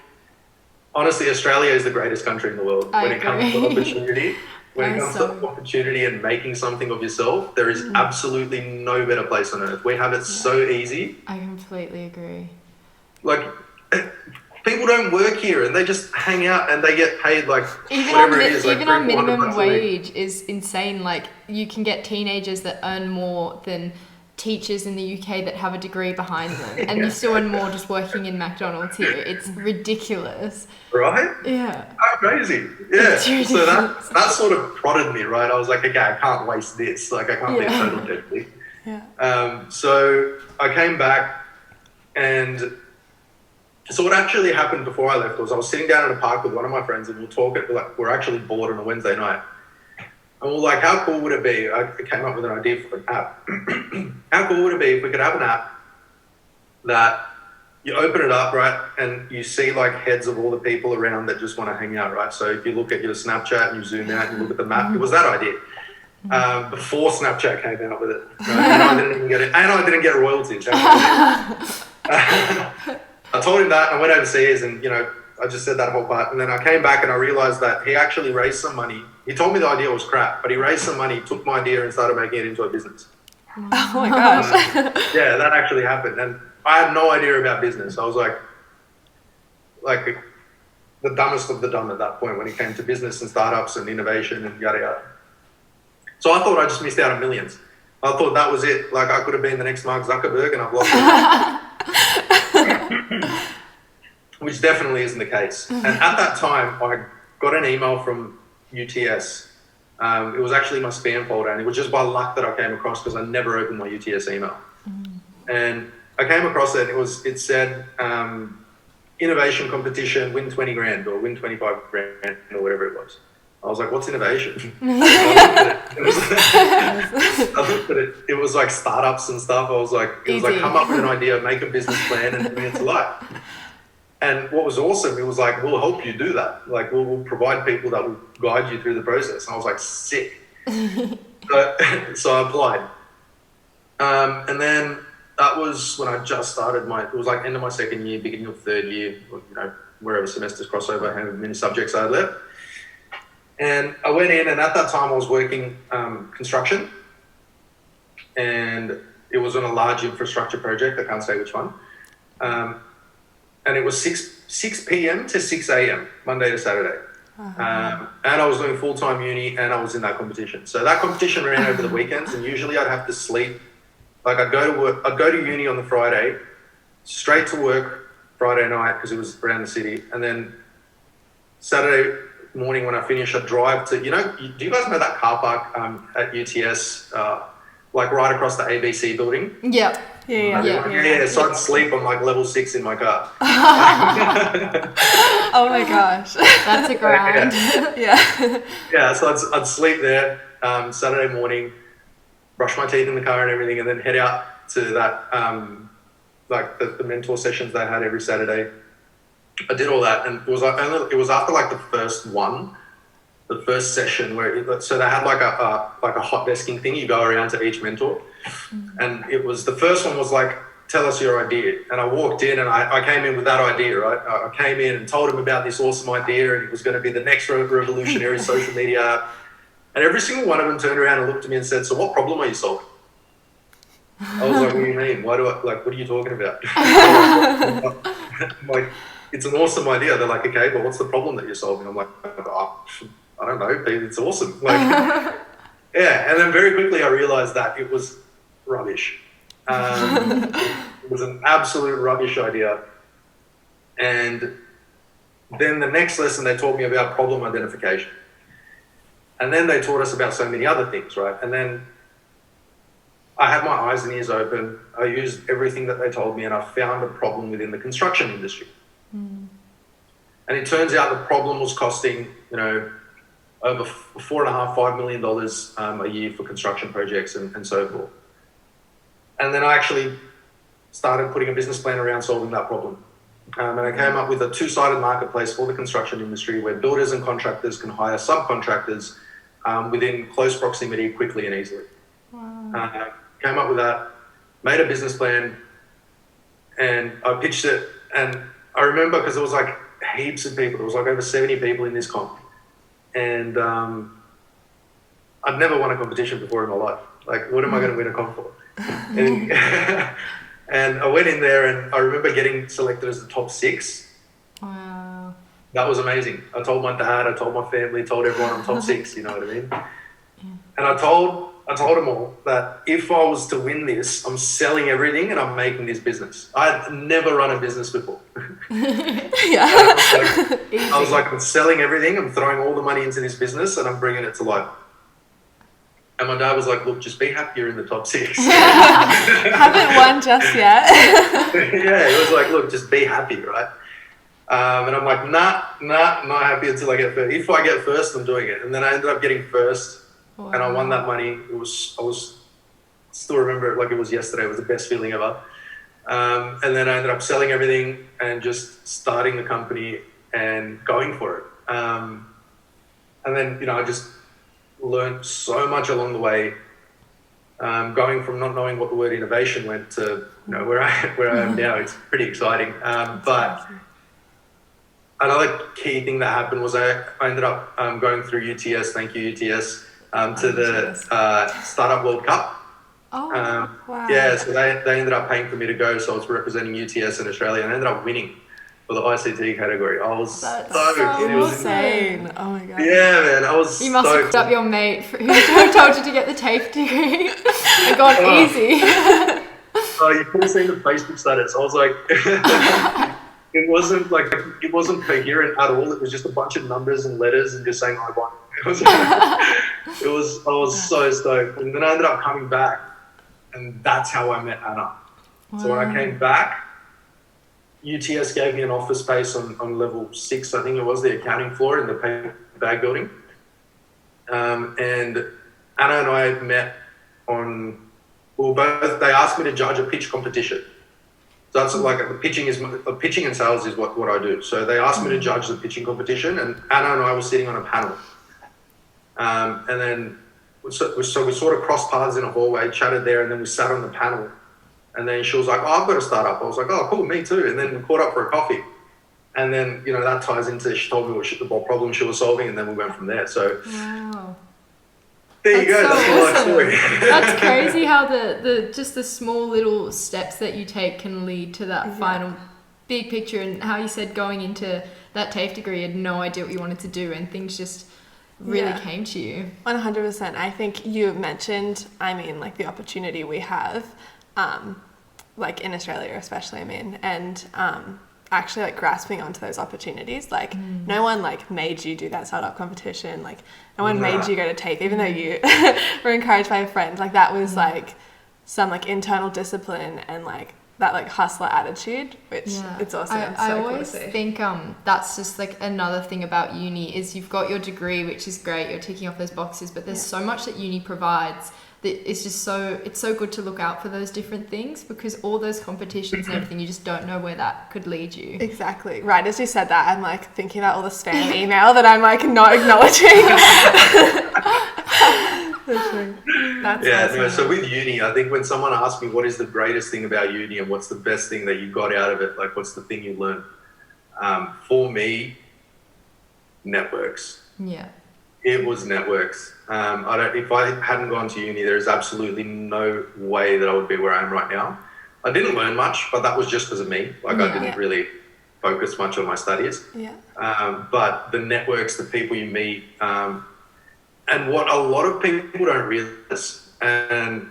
honestly, Australia is the greatest country in the world when it comes to opportunity. When it comes to opportunity and making something of yourself, there is absolutely no better place on earth. We have it so easy. I completely agree. Like, people don't work here and they just hang out and they get paid like even whatever it is. Even our minimum wage is insane. Like, you can get teenagers that earn more than teachers in the UK that have a degree behind them, and you still earn more just working in McDonald's here. It's ridiculous. Right? Yeah. Oh, crazy. Yeah. So that sort of prodded me, right? I was like, okay, I can't waste this. Like, I can't be a total deadbeat. Yeah. So I came back, and so what actually happened before I left was I was sitting down at a park with one of my friends, and we're actually bored on a Wednesday night. And we're like, how cool would it be? I came up with an idea for an app. How cool would it be if we could have an app that you open it up, right, and you see like heads of all the people around that just want to hang out, right? So if you look at your Snapchat and you zoom out and you look at the map, it was that idea. Before Snapchat came out with it. Right? And I didn't get royalties. I told him that, I went overseas, and, you know, I just said that whole part. And then I came back and I realized that he actually raised some money. He told me the idea was crap, but he raised some money, took my idea and started making it into a business. Oh my gosh. Yeah, that actually happened. And I had no idea about business. I was like the dumbest of the dumb at that point when it came to business and startups and innovation and yada yada. So I thought I just missed out on millions. I thought that was it. Like, I could have been the next Mark Zuckerberg, and I've lost it. Which definitely isn't the case. And at that time, I got an email from UTS. It was actually my spam folder, and it was just by luck that I came across, because I never opened my UTS email. And I came across it, and it said, innovation competition, win 20 grand or win 25 grand or whatever it was. I was like, what's innovation? I looked at it. It was like startups and stuff. It was like, come up with an idea, make a business plan, and bring it to life. And what was awesome, it was like, we'll help you do that. Like, we'll provide people that will guide you through the process. And I was like, sick. So I applied. And then that was when I just started it was like end of my second year, beginning of third year, wherever semesters crossover, how many subjects I had left. And I went in, and at that time I was working construction. And it was on a large infrastructure project. I can't say which one. And it was 6 p.m. to 6 a.m., Monday to Saturday. And I was doing full-time uni, and I was in that competition. So that competition ran over the weekends, and usually I'd have to sleep. Like, I'd go to work, I'd go to uni on the Friday, straight to work Friday night because it was around the city. And then Saturday morning when I finished, I'd drive to, do you guys know that car park at UTS, like right across the ABC building? Yep. Yeah. So I'd sleep on like level 6 in my car. Oh my gosh, that's a grind. Yeah. So I'd sleep there Saturday morning, brush my teeth in the car and everything, and then head out to that like the mentor sessions they had every Saturday. I did all that, and it was after like the first session where so they had like a hot desking thing. You go around to each mentor, and it was the first one was like, tell us your idea. And I walked in, and I came in with that idea, right? I came in and told him about this awesome idea, and it was going to be the next revolutionary social media app. And every single one of them turned around and looked at me and said, so what problem are you solving? I was like, what do you mean? What are you talking about? I'm like, it's an awesome idea. They're like, okay, but what's the problem that you're solving? I'm like, oh, I don't know, it's awesome. Like, yeah. And then very quickly I realized that it was rubbish. It was an absolute rubbish idea. And then the next lesson they taught me about problem identification. And then they taught us about so many other things, right? And then I had my eyes and ears open. I used everything that they told me, and I found a problem within the construction industry. And it turns out the problem was costing, over $4.5 million a year for construction projects and so forth. And then I actually started putting a business plan around solving that problem. And I came up with a two-sided marketplace for the construction industry where builders and contractors can hire subcontractors within close proximity quickly and easily. Wow. Came up with that, made a business plan, and I pitched it. And I remember because there was like heaps of people. There was like over 70 people in this comp. And I'd never won a competition before in my life. Like, what am I going to win a comp for? And, and I went in there, and I remember getting selected as the top 6. Wow. That was amazing. I told my dad, I told my family, told everyone I'm top 6, you know what I mean? And I told them all that if I was to win this, I'm selling everything and I'm making this business. I'd never run a business before. I was like, I'm selling everything, I'm throwing all the money into this business, and I'm bringing it to life. And my dad was like, look, just be happy you're in the top 6. Haven't won just yet. Yeah, it was like, look, just be happy, right? And I'm like, not happy until I get first. If I get first, I'm doing it. And then I ended up getting first. Wow. And I won that money. I still remember it like it was yesterday. It was the best feeling ever. And then I ended up selling everything and just starting the company and going for it. And then, I just learned so much along the way, going from not knowing what the word innovation went to, where I am now. It's pretty exciting. But another key thing that happened was I ended up going through UTS. Thank you, UTS. To the Startup World Cup. Oh, wow. Yeah, so they ended up paying for me to go, so I was representing UTS in Australia, and I ended up winning for the ICT category. I was stoked. It was insane. Oh my god. Yeah, man, I was You must have stoked. up your mate who told you to get the TAFE degree and gone easy. You could have seen the Facebook status. I was like, it wasn't coherent at all. It was just a bunch of numbers and letters and just saying I won. I was so stoked. And then I ended up coming back, and that's how I met Anna. Wow. So when I came back, UTS gave me an office space on level 6, I think it was, the accounting floor in the paper bag building. And Anna and I met they asked me to judge a pitch competition. So that's like pitching and sales is what I do. So they asked me to judge the pitching competition, and Anna and I were sitting on a panel. And then, so we sort of crossed paths in a hallway, chatted there, and then we sat on the panel. And then she was like, "Oh, I've got a startup." I was like, "Oh, cool, me too." And then we caught up for a coffee. And then, that ties into, she told me what problem she was solving, and then we went from there. So wow. there you go. So that's the life awesome. story. That's crazy how the just the small little steps that you take can lead to that final big picture, and how you said going into that TAFE degree, you had no idea what you wanted to do, and things just really came to you. 100%. I think you mentioned, like the opportunity we have, like in Australia especially, and actually like grasping onto those opportunities. Like no one like made you do that startup competition. Like no one made you go to TAFE, even though you were encouraged by a friend. Like that was like some like internal discipline and like that like hustler attitude, which it's awesome. I always think that's just like another thing about uni is you've got your degree, which is great, you're ticking off those boxes, but there's so much that uni provides that it's just it's so good to look out for those different things, because all those competitions and everything, you just don't know where that could lead you. Exactly. Right as you said that, I'm like thinking about all the spam email that I'm like not acknowledging. That's awesome. No, so with uni, I think when someone asks me what is the greatest thing about uni and what's the best thing that you got out of it, like what's the thing you learned, for networks. Yeah. It was networks. If I hadn't gone to uni, there's absolutely no way that I would be where I am right now. I didn't learn much, but that was just because of me. Like I didn't really focus much on my studies. Yeah. But the networks, the people you meet, and what a lot of people don't realize, and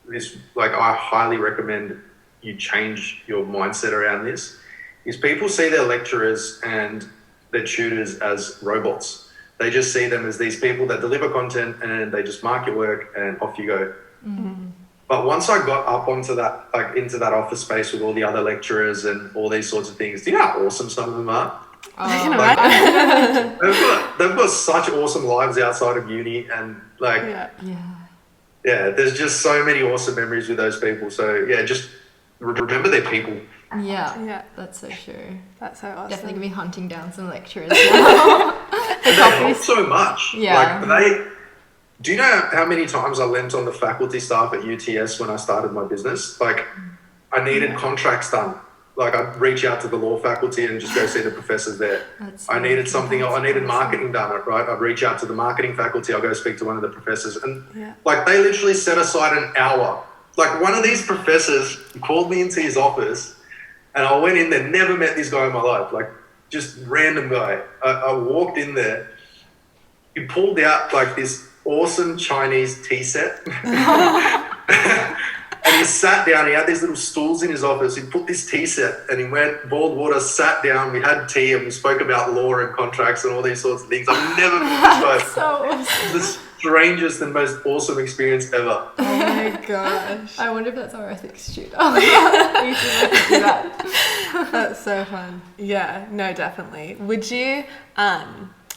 this, like I highly recommend you change your mindset around this, is people see their lecturers and their tutors as robots. They just see them as these people that deliver content and they just mark your work and off you go. Mm-hmm. But once I got up onto that, like into that office space with all the other lecturers and all these sorts of things, do you know how awesome some of them are? They've got such awesome lives outside of uni, and like, there's just so many awesome memories with those people. So just remember they're people. Yeah, that's so true. That's so awesome. Definitely gonna be hunting down some lecturers now. They help so much. Yeah. Like do you know how many times I lent on the faculty staff at UTS when I started my business? Like I needed contracts done. Like I'd reach out to the law faculty and just go see the professors there. I needed something else. I needed marketing done, right? I'd reach out to the marketing faculty. I'll go speak to one of the professors. And like they literally set aside an hour. Like one of these professors called me into his office and I went in there, never met this guy in my life, like just random guy. I walked in there. He pulled out like this awesome Chinese tea set. And he sat down, he had these little stools in his office, he put this tea set and he went, boiled water, sat down, we had tea and we spoke about law and contracts and all these sorts of things. I've never met this guy. So awesome. The strangest and most awesome experience ever. Oh my gosh. I wonder if that's our ethics tutor. You should do that. That's so fun. Yeah, no, definitely. Would you, I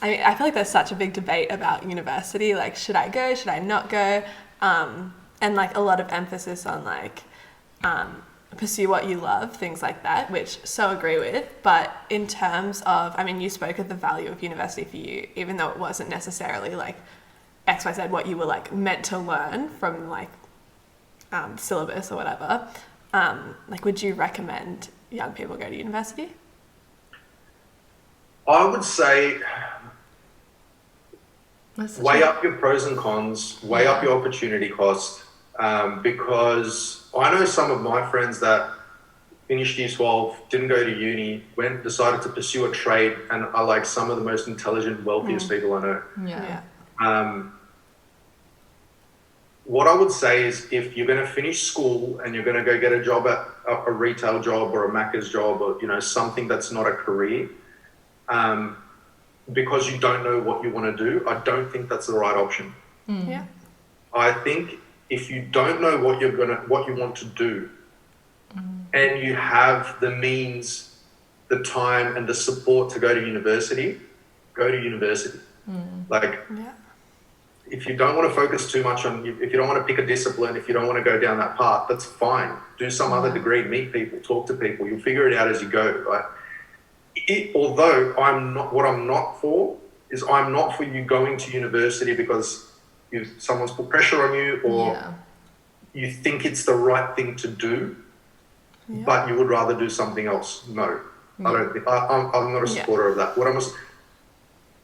feel like there's such a big debate about university, like should I go, should I not go? And like a lot of emphasis on like pursue what you love, things like that, which so agree with. But in terms of, you spoke of the value of university for you, even though it wasn't necessarily like XYZ what you were like meant to learn from like syllabus or whatever. Like would you recommend young people go to university? I would say weigh up your pros and cons, weigh up your opportunity cost. Because I know some of my friends that finished year 12, didn't go to uni, decided to pursue a trade, and are like some of the most intelligent, wealthiest people I know. What I would say is if you're going to finish school and you're going to go get a job at a retail job or a Macca's job or something that's not a career, because you don't know what you want to do, I don't think that's the right option. I think if you don't know what you want to do, and you have the means, the time, and the support to go to university, go to university. if you don't want to focus too much on, if you don't want to pick a discipline, if you don't want to go down that path, that's fine. Do some other degree, meet people, talk to people. You'll figure it out as you go, right? Although what I'm not for is I'm not for you going to university because someone's put pressure on you or you think it's the right thing to do, but you would rather do something else. No, I don't think, I'm not a supporter of that.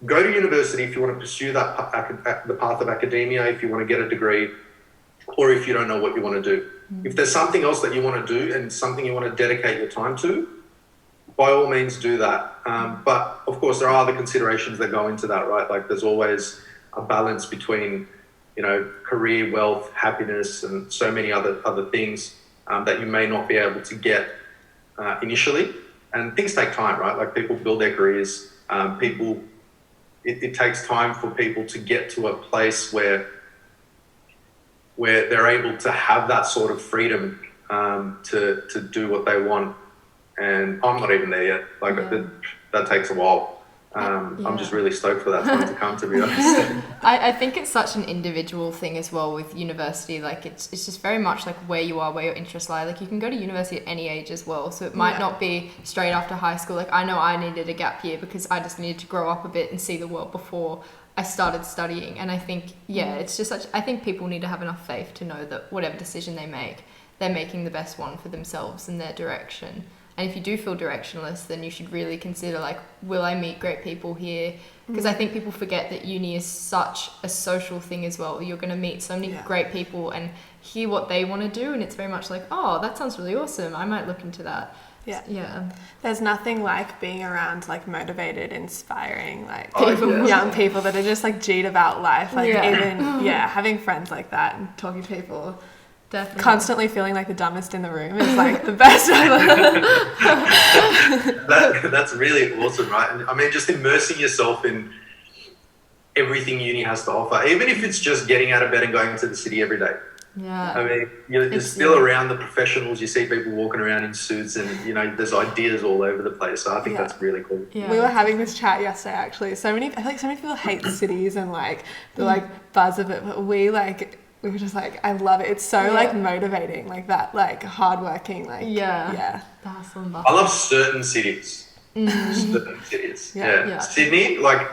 Go to university if you want to pursue the path of academia, if you want to get a degree, or if you don't know what you want to do. If there's something else that you want to do and something you want to dedicate your time to, by all means do that. But of course, there are other considerations that go into that, right? Like there's always a balance between, career, wealth, happiness, and so many other things that you may not be able to get initially. And things take time, right? Like people build their careers. It takes time for people to get to a place where they're able to have that sort of freedom to do what they want. And I'm not even there yet. Like that takes a while. I'm just really stoked for that time to come, to be honest. I think it's such an individual thing as well with university. Like it's just very much like where you are, where your interests lie. Like you can go to university at any age as well. So it might not be straight after high school. Like I know I needed a gap year because I just needed to grow up a bit and see the world before I started studying. And I think, it's just I think people need to have enough faith to know that whatever decision they make, they're making the best one for themselves and their direction. And if you do feel directionless, then you should really consider, like, will I meet great people here? Because I think people forget that uni is such a social thing as well. You're going to meet so many great people and hear what they want to do. And it's very much like, oh, that sounds really awesome. I might look into that. Yeah. There's nothing like being around like motivated, inspiring, like young people that are just like G'd about life. Like even having friends like that and talking to people. Definitely. Constantly feeling like the dumbest in the room is like the best ever. That's really awesome, right? And I mean, just immersing yourself in everything uni has to offer, even if it's just getting out of bed and going to the city every day. Yeah. I mean, you're still around the professionals. You see people walking around in suits and, there's ideas all over the place. So I think that's really cool. Yeah. We were having this chat yesterday, actually. I feel like so many people hate cities and like the like buzz of it, but we were just like, I love it. It's so like motivating, like that, like hardworking, like the hustle and bustle. I love certain cities. Certain cities. Sydney, like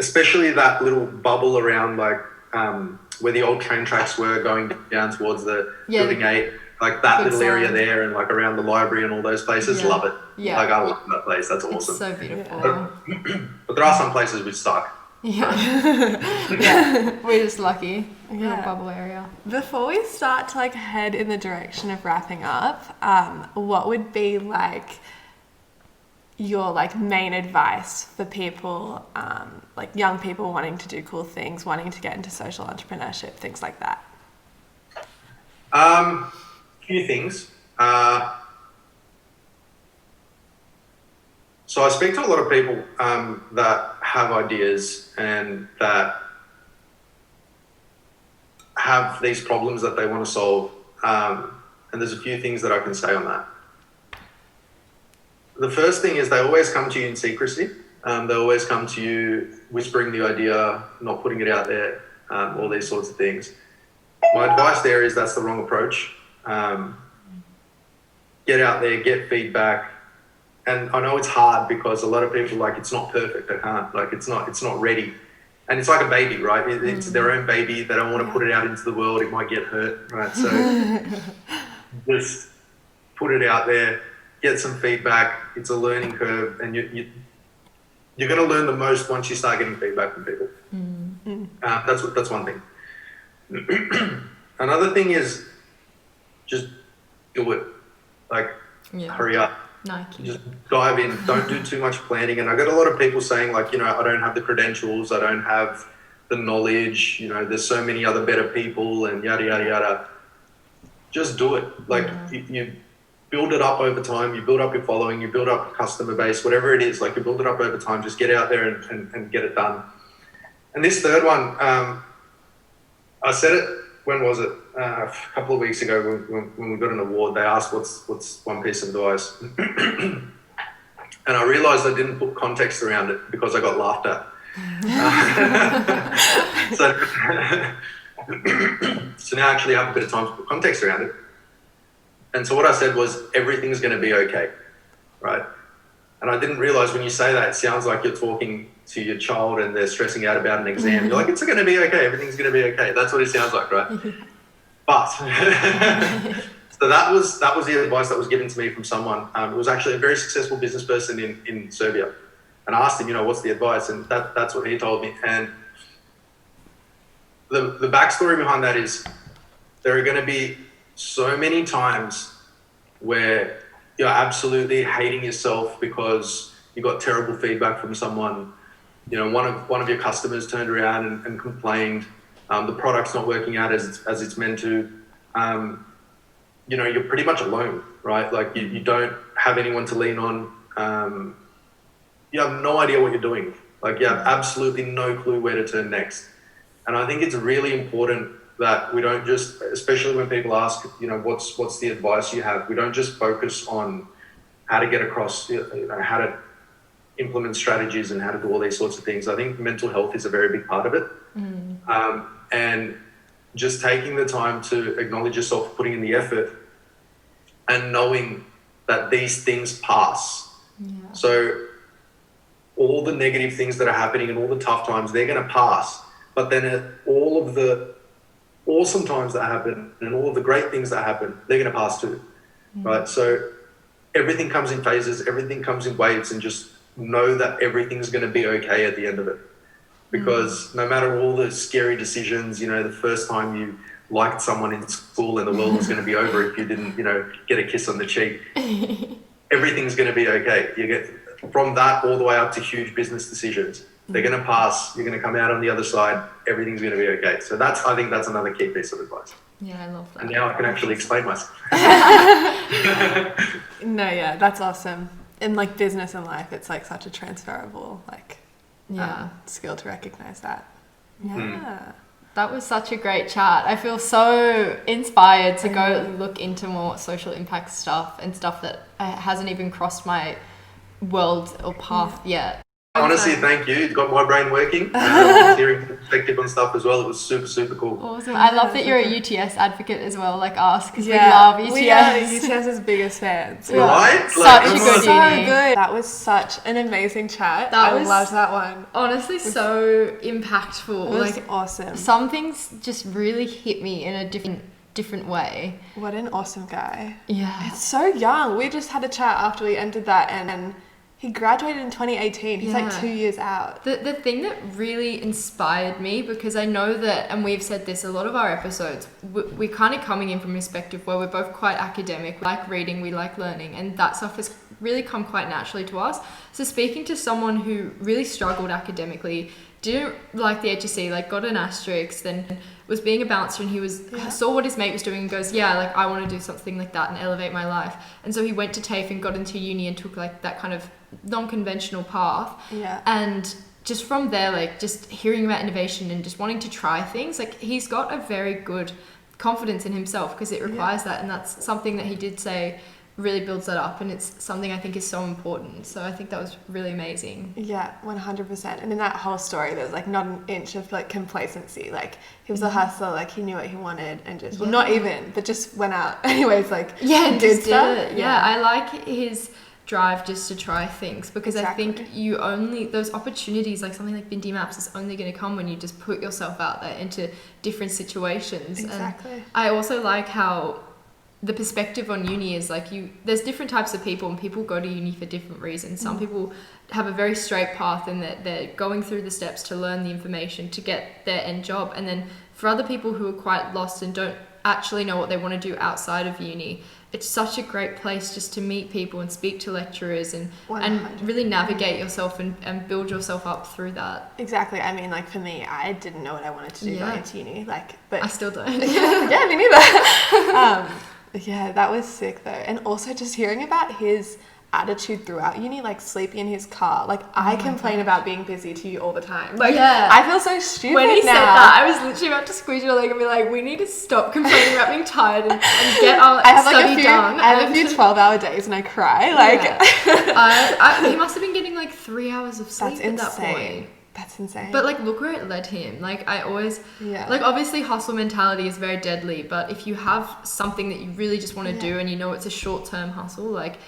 especially that little bubble around like where the old train tracks were going down towards the Building 8, like that little area there, and like around the library and all those places. Love it. Like I love that place. That's awesome. It's so beautiful. But there are some places which suck. We're just lucky. Bubble area. Before we start to like head in the direction of wrapping up, what would be like your like main advice for people, like young people wanting to do cool things, wanting to get into social entrepreneurship, things like that? Few things. So I speak to a lot of people that have ideas and that have these problems that they want to solve. And there's a few things that I can say on that. The first thing is they always come to you in secrecy. They always come to you whispering the idea, not putting it out there, all these sorts of things. My advice there is that's the wrong approach. Get out there, get feedback. And I know it's hard because a lot of people like, it's not perfect. I can't, like, it's not ready. And it's like a baby, right? It's their own baby. They don't want to put it out into the world. It might get hurt, right? So just put it out there, get some feedback. It's a learning curve, and you're going to learn the most once you start getting feedback from people. That's one thing. Another thing is just do it. Like, hurry up. Nike. Just dive in. Don't do too much planning. And I got a lot of people saying like, I don't have the credentials. I don't have the knowledge. There's so many other better people and yada, yada, yada. Just do it. Like you build it up over time. You build up your following. You build up a customer base, whatever it is. Like you build it up over time. Just get out there and get it done. And this third one, I said it, when was it? A couple of weeks ago when we got an award, they asked what's one piece of advice. And I realized I didn't put context around it because I got laughed at. So, so now I actually have a bit of time to put context around it. And so what I said was, everything's going to be okay, right? And I didn't realize when you say that, it sounds like you're talking to your child and they're stressing out about an exam. You're like, it's going to be okay. Everything's going to be okay. That's what it sounds like, right? But so that was the advice that was given to me from someone. It was actually a very successful business person in Serbia. And I asked him, what's the advice? And that's what he told me. And the backstory behind that is, there are going to be so many times where you're absolutely hating yourself because you got terrible feedback from someone. One of your customers turned around and complained. The product's not working out as it's meant to. You're pretty much alone, right? Like you don't have anyone to lean on. You have no idea what you're doing. Like you have absolutely no clue where to turn next. And I think it's really important that we don't just, especially when people ask, what's the advice you have? We don't just focus on how to get across, how to implement strategies and how to do all these sorts of things. I think mental health is a very big part of it. And just taking the time to acknowledge yourself, putting in the effort, and knowing that these things pass. Yeah. So all the negative things that are happening and all the tough times, they're going to pass. But then all of the awesome times that happen and all of the great things that happen, they're going to pass too, right? So everything comes in phases, everything comes in waves, and just know that everything's going to be okay at the end of it. Because no matter all the scary decisions, the first time you liked someone in school and the world was going to be over if you didn't, get a kiss on the cheek, everything's going to be okay. You get from that all the way up to huge business decisions. They're going to pass. You're going to come out on the other side. Everything's going to be okay. So I think that's another key piece of advice. Yeah, I love that. And now I can actually explain myself. No, yeah, that's awesome. In like business and life, it's like such a transferable skill to recognize that. Yeah. That was such a great chat. I feel so inspired to go look into more social impact stuff and stuff that hasn't even crossed my world or path yet. Honestly, thank you. It got my brain working. Hearing perspective on stuff as well. It was super, super cool. Awesome. I love that you're a UTS advocate as well, like us, because we love UTS. We are UTS's biggest fans. Right? Such a good uni. So good. That was such an amazing chat. I loved that one. Honestly, so impactful. It was awesome. Some things just really hit me in a different way. What an awesome guy. Yeah. It's so young. We just had a chat after we ended that, and he graduated in 2018. He's like 2 years out. The thing that really inspired me, because I know that, and we've said this a lot of our episodes, we're kind of coming in from a perspective where we're both quite academic. We like reading, we like learning, and that stuff has really come quite naturally to us. So speaking to someone who really struggled academically, didn't like the HSC, like got an asterisk, then was being a bouncer, and he saw what his mate was doing and goes, I want to do something like that and elevate my life. And so he went to TAFE and got into uni and took like that kind of non-conventional path. Yeah. And just from there, like just hearing about innovation and just wanting to try things, like he's got a very good confidence in himself because it requires that, and that's something that he did say really builds that up, and it's something I think is so important. So I think that was really amazing. Yeah, 100%. And in that whole story, there's like not an inch of like complacency. Like he was a hustler, like he knew what he wanted, and just well, not even, but just went out anyways. Like did stuff. Yeah, I like his drive just to try things, because I think those opportunities, like something like BindiMaps, is only going to come when you just put yourself out there into different situations. Exactly. And I also like how the perspective on uni is like there's different types of people, and people go to uni for different reasons. Some people have a very straight path, and they're going through the steps to learn the information to get their end job. And then for other people who are quite lost and don't actually know what they want to do outside of uni, it's such a great place just to meet people and speak to lecturers and really navigate yourself and build yourself up through that. Exactly. I mean, like for me, I didn't know what I wanted to do going into uni. But I still don't. Yeah, me neither. Yeah, that was sick though. And also just hearing about his attitude throughout uni, like sleeping in his car. Like I complain about being busy to you all the time. Like I feel so stupid when he now. said that, I was literally about to squeeze your leg and be like, we need to stop complaining about being tired and get our study done. I have a few 12-hour days and I cry. Like he must have been getting like 3 hours of sleep at that point. That's insane. But like, look where it led him. Like, I always, Yeah. like, obviously hustle mentality is very deadly, but if you have something that you really just want to do and you know it's a short-term hustle, like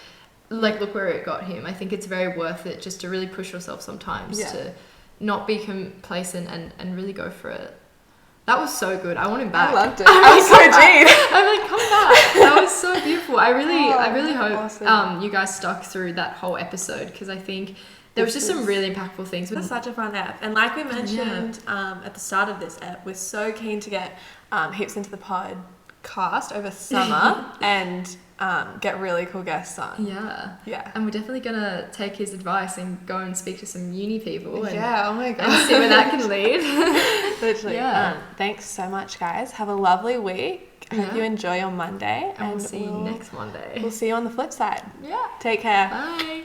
look where it got him. I think it's very worth it just to really push yourself sometimes to not be complacent and really go for it. That was so good. I want him back. I loved it. I was so Gene. I'm like, come back. That was so beautiful. I really hope awesome. you guys stuck through that whole episode, because I think there was just some really impactful things. It was such a fun app. And like we mentioned at the start of this app, we're so keen to get heaps into the podcast over summer and get really cool guests on. Yeah. And we're definitely going to take his advice and go and speak to some uni people. And, oh my God. And see where that can lead. Literally. Yeah. Thanks so much, guys. Have a lovely week. Hope you enjoy your Monday. And we'll see you next Monday. We'll see you on the flip side. Yeah. Take care. Bye.